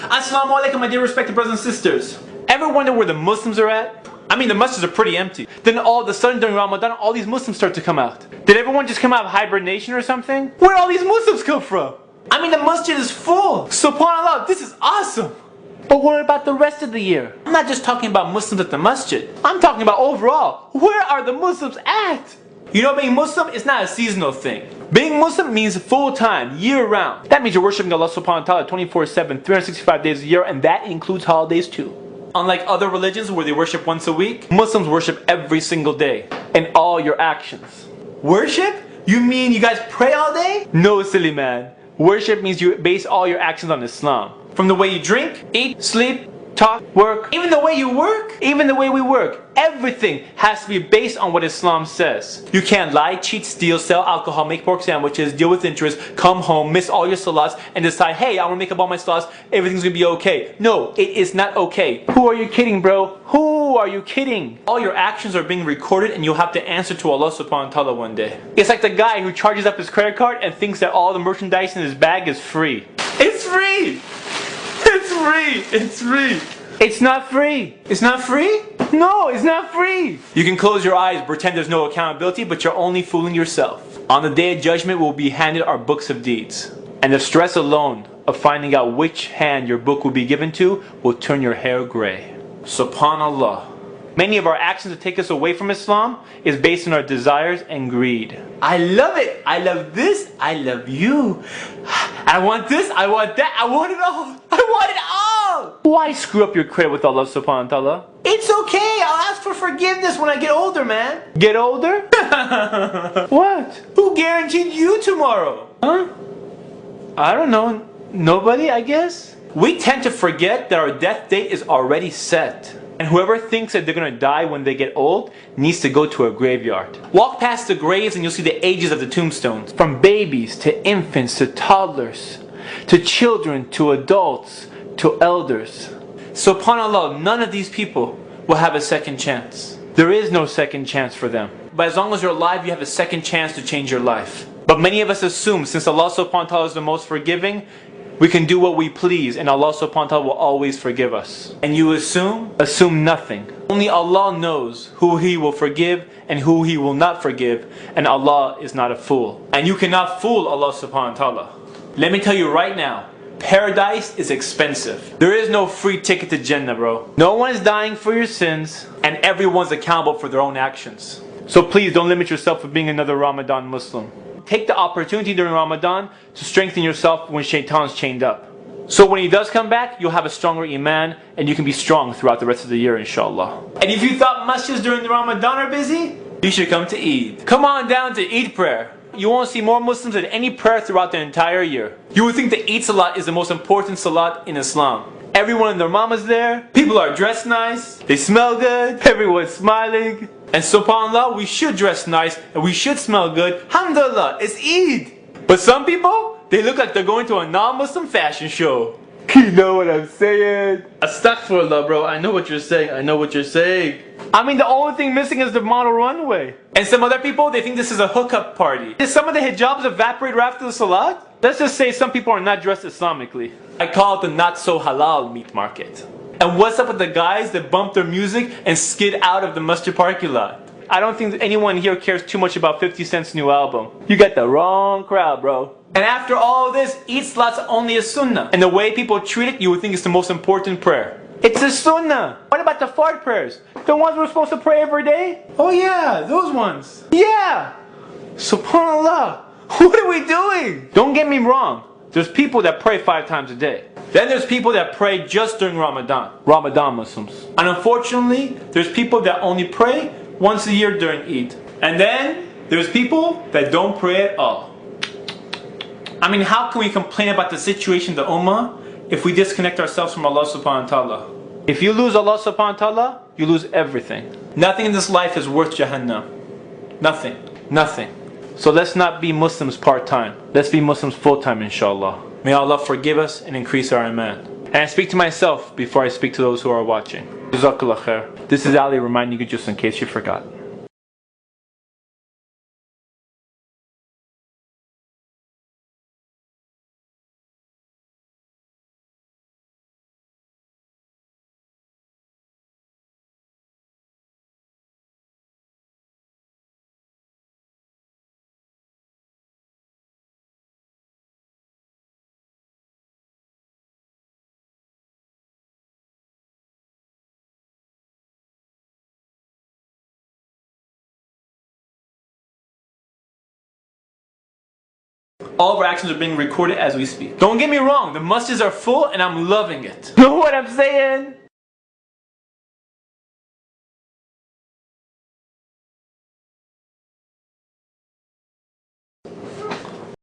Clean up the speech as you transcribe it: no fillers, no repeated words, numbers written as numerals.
Assalamu alaikum, my dear respected brothers and sisters. Ever wonder where the Muslims are at? I mean, the masjids are pretty empty. Then all of a sudden during Ramadan, all these Muslims start to come out. Did everyone just come out of hibernation or something? Where did all these Muslims come from? I mean, the masjid is full. SubhanAllah, this is awesome. But what about the rest of the year? I'm not just talking about Muslims at the masjid. I'm talking about overall. Where are the Muslims at? You know, being Muslim is not a seasonal thing. Being Muslim means full-time, year-round. That means you're worshiping Allah subhanahu wa ta'ala 24/7, 365 days a year, and that includes holidays too. Unlike other religions where they worship once a week, Muslims worship every single day, in all your actions. Worship? You mean you guys pray all day? No, silly man. Worship means you base all your actions on Islam. From the way you drink, eat, sleep, talk, work, even the way you work, even the way we work, everything has to be based on what Islam says. You can't lie, cheat, steal, sell alcohol, make pork sandwiches, deal with interest, come home, miss all your salats, and decide, hey, I want to make up all my salats, everything's going to be okay. No, it is not okay. Who are you kidding, bro? Who are you kidding? All your actions are being recorded and you'll have to answer to Allah subhanahu wa ta'ala one day. It's like the guy who charges up his credit card and thinks that all the merchandise in his bag is free. It's free! It's free! It's free! It's not free! It's not free? No, it's not free! You can close your eyes, pretend there's no accountability, but you're only fooling yourself. On the day of judgment, we'll be handed our books of deeds. And the stress alone of finding out which hand your book will be given to will turn your hair gray. SubhanAllah. Many of our actions that take us away from Islam is based on our desires and greed. I love it! I love this! I love you! I want this! I want that! I want it all! I want it all! Why screw up your credit with Allah subhanahu wa ta'ala? It's okay! I'll ask for forgiveness when I get older, man! Get older? What? Who guaranteed you tomorrow? Huh? I don't know. Nobody, I guess? We tend to forget that our death date is already set. And whoever thinks that they're going to die when they get old needs to go to a graveyard. Walk past the graves and you'll see the ages of the tombstones. From babies to infants to toddlers to children to adults to elders. SubhanAllah, none of these people will have a second chance. There is no second chance for them. But as long as you're alive, you have a second chance to change your life. But many of us assume since Allah subhanahu wa ta'ala is the most forgiving, we can do what we please and Allah subhanahu wa ta'ala will always forgive us. And you assume nothing. Only Allah knows who He will forgive and who He will not forgive, and Allah is not a fool. And you cannot fool Allah subhanahu wa ta'ala. Let me tell you right now, paradise is expensive. There is no free ticket to Jannah, bro. No one is dying for your sins and everyone's accountable for their own actions. So please don't limit yourself for being another Ramadan Muslim. Take the opportunity during Ramadan to strengthen yourself when Shaitan's chained up. So when he does come back, you'll have a stronger iman and you can be strong throughout the rest of the year, inshallah. And if you thought masjids during the Ramadan are busy, you should come to Eid. Come on down to Eid prayer. You won't see more Muslims than any prayer throughout the entire year. You would think the Eid Salat is the most important Salat in Islam. Everyone and their mama's there, people are dressed nice, they smell good, everyone's smiling. And subhanAllah, we should dress nice and we should smell good. Alhamdulillah, it's Eid. But some people, they look like they're going to a non-Muslim fashion show. You know what I'm saying? Astaghfirullah, bro. I know what you're saying. I know what you're saying. I mean, the only thing missing is the model runway. And some other people, they think this is a hookup party. Did some of the hijabs evaporate right after the salat? Let's just say some people are not dressed Islamically. I call it the not so halal meat market. And what's up with the guys that bump their music and skid out of the masjid parking lot? I don't think anyone here cares too much about 50 Cent's new album. You got the wrong crowd, bro. And after all this, Eid Salat's only a sunnah. And the way people treat it, you would think it's the most important prayer. It's a sunnah. What about the fard prayers? The ones we're supposed to pray every day? Oh yeah, those ones. Yeah. SubhanAllah. What are we doing? Don't get me wrong. There's people that pray 5 times a day. Then there's people that pray just during Ramadan. Ramadan Muslims. And unfortunately, there's people that only pray once a year during Eid. And then there's people that don't pray at all. I mean, how can we complain about the situation of the Ummah if we disconnect ourselves from Allah subhanahu wa ta'ala? If you lose Allah subhanahu wa ta'ala, you lose everything. Nothing in this life is worth Jahannam. Nothing. Nothing. So let's not be Muslims part-time. Let's be Muslims full-time, inshallah. May Allah forgive us and increase our iman. And I speak to myself before I speak to those who are watching. Jazakallah khair. This is Ali reminding you just in case you forgot. All of our actions are being recorded as we speak. Don't get me wrong, the masjids are full and I'm loving it. Know what I'm saying?